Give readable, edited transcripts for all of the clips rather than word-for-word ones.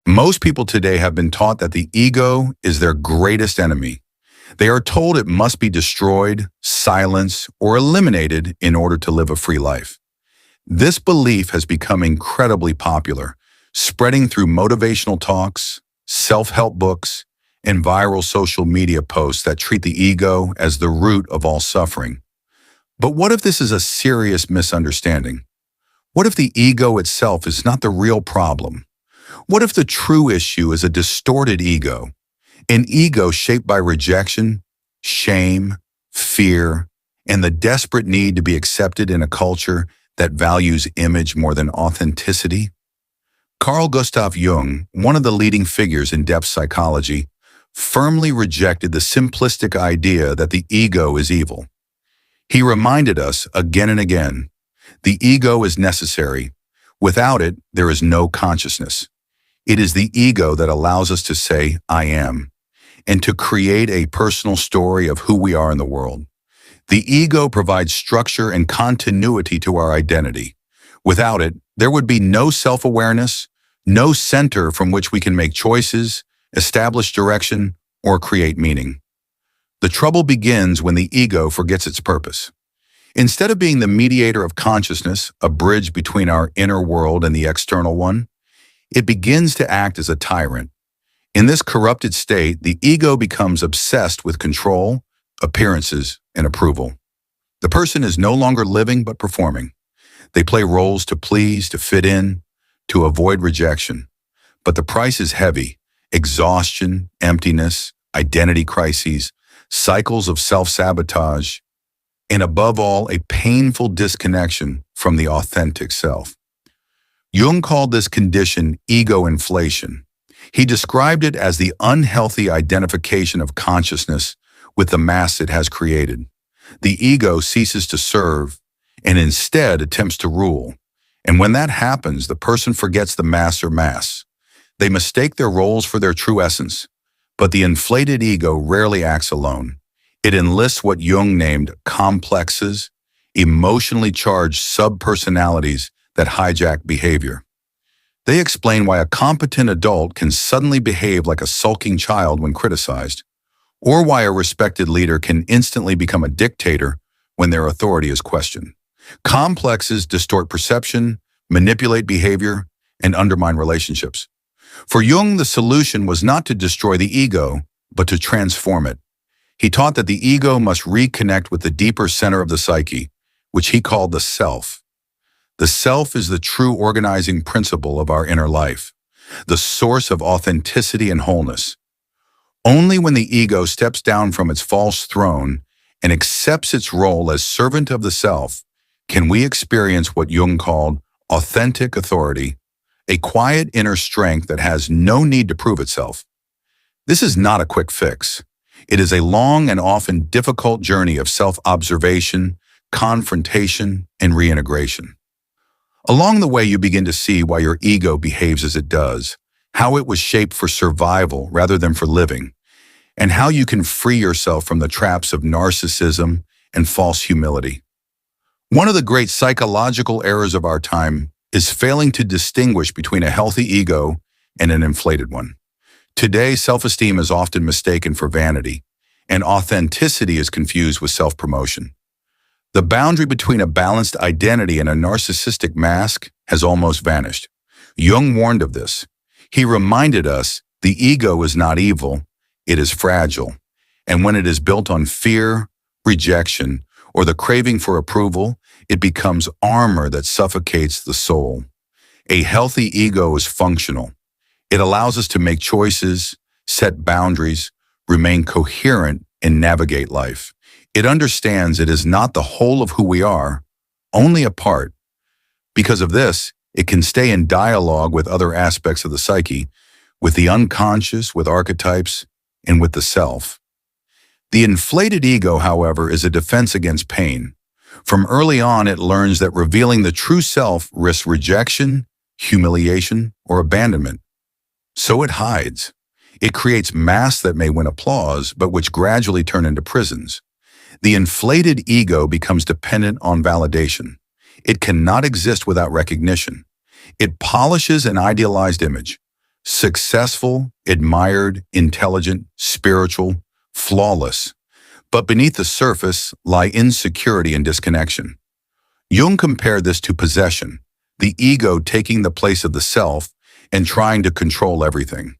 Most people today have been taught that the ego is their greatest enemy. They are told it must be destroyed, silenced, or eliminated in order to live a free life. This belief has become incredibly popular, spreading through motivational talks, self-help books, and viral social media posts that treat the ego as the root of all suffering. But what if this is a serious misunderstanding? What if the ego itself is not the real problem? What if the true issue is a distorted ego? An ego shaped by rejection, shame, fear, and the desperate need to be accepted in a culture that values image more than authenticity? Carl Jung, one of the leading figures in depth psychology, firmly rejected the simplistic idea that the ego is evil. He reminded us again and again, the ego is necessary. Without it, there is no consciousness. It is the ego that allows us to say, I am, and to create a personal story of who we are in the world. The ego provides structure and continuity to our identity. Without it, there would be no self-awareness, no center from which we can make choices, establish direction, or create meaning. The trouble begins when the ego forgets its purpose. Instead of being the mediator of consciousness, a bridge between our inner world and the external one, it begins to act as a tyrant. In this corrupted state, the ego becomes obsessed with control, appearances, and approval. The person is no longer living but performing. They play roles to please, to fit in, to avoid rejection. But the price is heavy: exhaustion, emptiness, identity crises, cycles of self-sabotage, and above all, a painful disconnection from the authentic self. Jung called this condition ego inflation. He described it as the unhealthy identification of consciousness with the mass it has created. The ego ceases to serve and instead attempts to rule. And when that happens, the person forgets the mass or mass. They mistake their roles for their true essence. But the inflated ego rarely acts alone. It enlists what Jung named complexes, emotionally charged subpersonalities that hijack behavior. They explain why a competent adult can suddenly behave like a sulking child when criticized, or why a respected leader can instantly become a dictator when their authority is questioned. Complexes distort perception, manipulate behavior, and undermine relationships. For Jung, the solution was not to destroy the ego, but to transform it. He taught that the ego must reconnect with the deeper center of the psyche, which he called the self. The self is the true organizing principle of our inner life, the source of authenticity and wholeness. Only when the ego steps down from its false throne and accepts its role as servant of the self can we experience what Jung called authentic authority, a quiet inner strength that has no need to prove itself. This is not a quick fix. It is a long and often difficult journey of self-observation, confrontation, and reintegration. Along the way, you begin to see why your ego behaves as it does, how it was shaped for survival rather than for living, and how you can free yourself from the traps of narcissism and false humility. One of the great psychological errors of our time is failing to distinguish between a healthy ego and an inflated one. Today, self-esteem is often mistaken for vanity, and authenticity is confused with self-promotion. The boundary between a balanced identity and a narcissistic mask has almost vanished. Jung warned of this. He reminded us the ego is not evil, it is fragile. And when it is built on fear, rejection, or the craving for approval, it becomes armor that suffocates the soul. A healthy ego is functional. It allows us to make choices, set boundaries, remain coherent, and navigate life. It understands it is not the whole of who we are, only a part. Because of this, it can stay in dialogue with other aspects of the psyche, with the unconscious, with archetypes, and with the self. The inflated ego, however, is a defense against pain. From early on, it learns that revealing the true self risks rejection, humiliation, or abandonment. So it hides. It creates masks that may win applause, but which gradually turn into prisons. The inflated ego becomes dependent on validation. It cannot exist without recognition. It polishes an idealized image, Successful, admired, intelligent, spiritual, flawless. But beneath the surface lie insecurity and disconnection. Jung compared this to possession, the ego taking the place of the self and trying to control everything.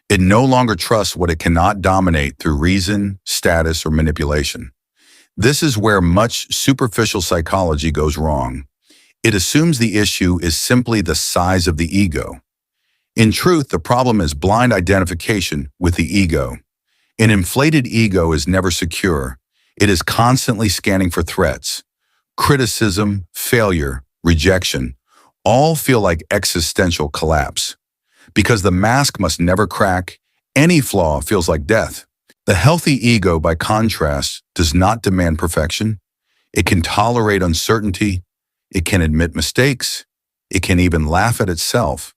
It no longer trusts what it cannot dominate through reason, status, or manipulation. This is where much superficial psychology goes wrong. It assumes the issue is simply the size of the ego. In truth, the problem is blind identification with the ego. An inflated ego is never secure. It is constantly scanning for threats. Criticism, failure, rejection, all feel like existential collapse. Because the mask must never crack, any flaw feels like death. The healthy ego, by contrast, does not demand perfection. It can tolerate uncertainty. It can admit mistakes. It can even laugh at itself.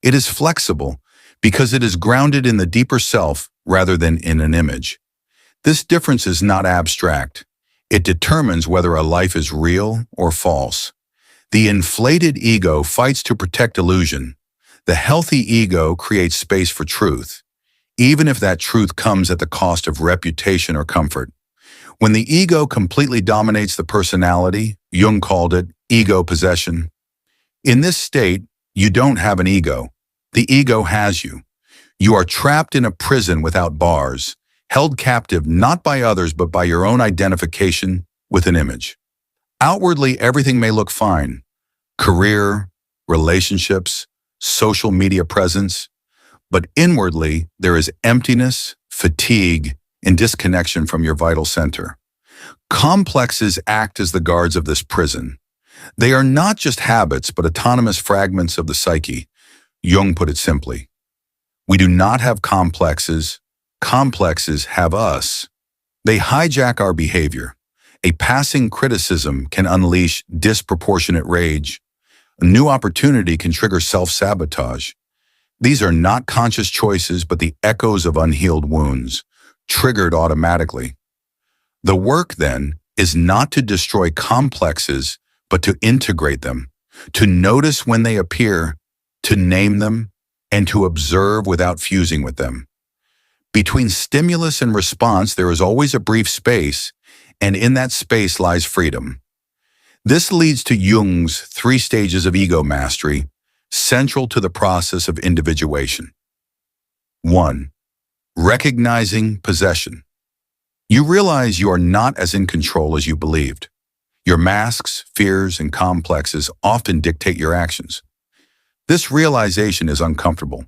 It is flexible because it is grounded in the deeper self rather than in an image. This difference is not abstract. It determines whether a life is real or false. The inflated ego fights to protect illusion. The healthy ego creates space for truth, even if that truth comes at the cost of reputation or comfort. When the ego completely dominates the personality, Jung called it ego possession. In this state, you don't have an ego. The ego has you. You are trapped in a prison without bars, held captive not by others but by your own identification with an image. Outwardly, everything may look fine. Career, relationships, social media presence. But inwardly, there is emptiness, fatigue, and disconnection from your vital center. Complexes act as the guards of this prison. They are not just habits, but autonomous fragments of the psyche. Jung put it simply. We do not have complexes. Complexes have us. They hijack our behavior. A passing criticism can unleash disproportionate rage. A new opportunity can trigger self-sabotage. These are not conscious choices, but the echoes of unhealed wounds, triggered automatically. The work, then, is not to destroy complexes, but to integrate them, to notice when they appear, to name them, and to observe without fusing with them. Between stimulus and response, there is always a brief space, and in that space lies freedom. This leads to Jung's 3 stages of ego mastery, central to the process of individuation. 1. Recognizing possession. You realize you are not as in control as you believed. Your masks, fears, and complexes often dictate your actions. This realization is uncomfortable,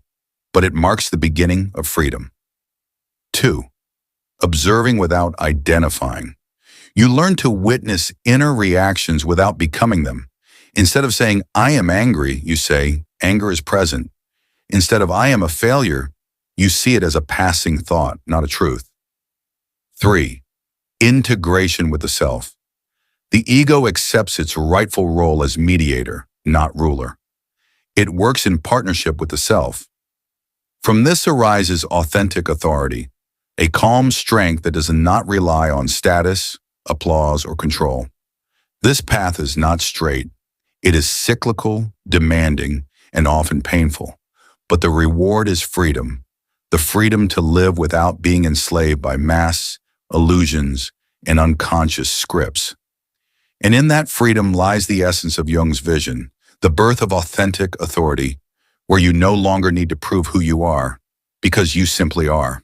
but it marks the beginning of freedom. 2. Observing without identifying. You learn to witness inner reactions without becoming them. Instead of saying, I am angry, you say, anger is present. Instead of I am a failure, you see it as a passing thought, not a truth. 3. Integration with the self. The ego accepts its rightful role as mediator, not ruler. It works in partnership with the self. From this arises authentic authority, a calm strength that does not rely on status, applause, or control. This path is not straight. It is cyclical, demanding, and often painful. But the reward is freedom, the freedom to live without being enslaved by masks, illusions, and unconscious scripts. And in that freedom lies the essence of Jung's vision, the birth of authentic authority, where you no longer need to prove who you are, because you simply are.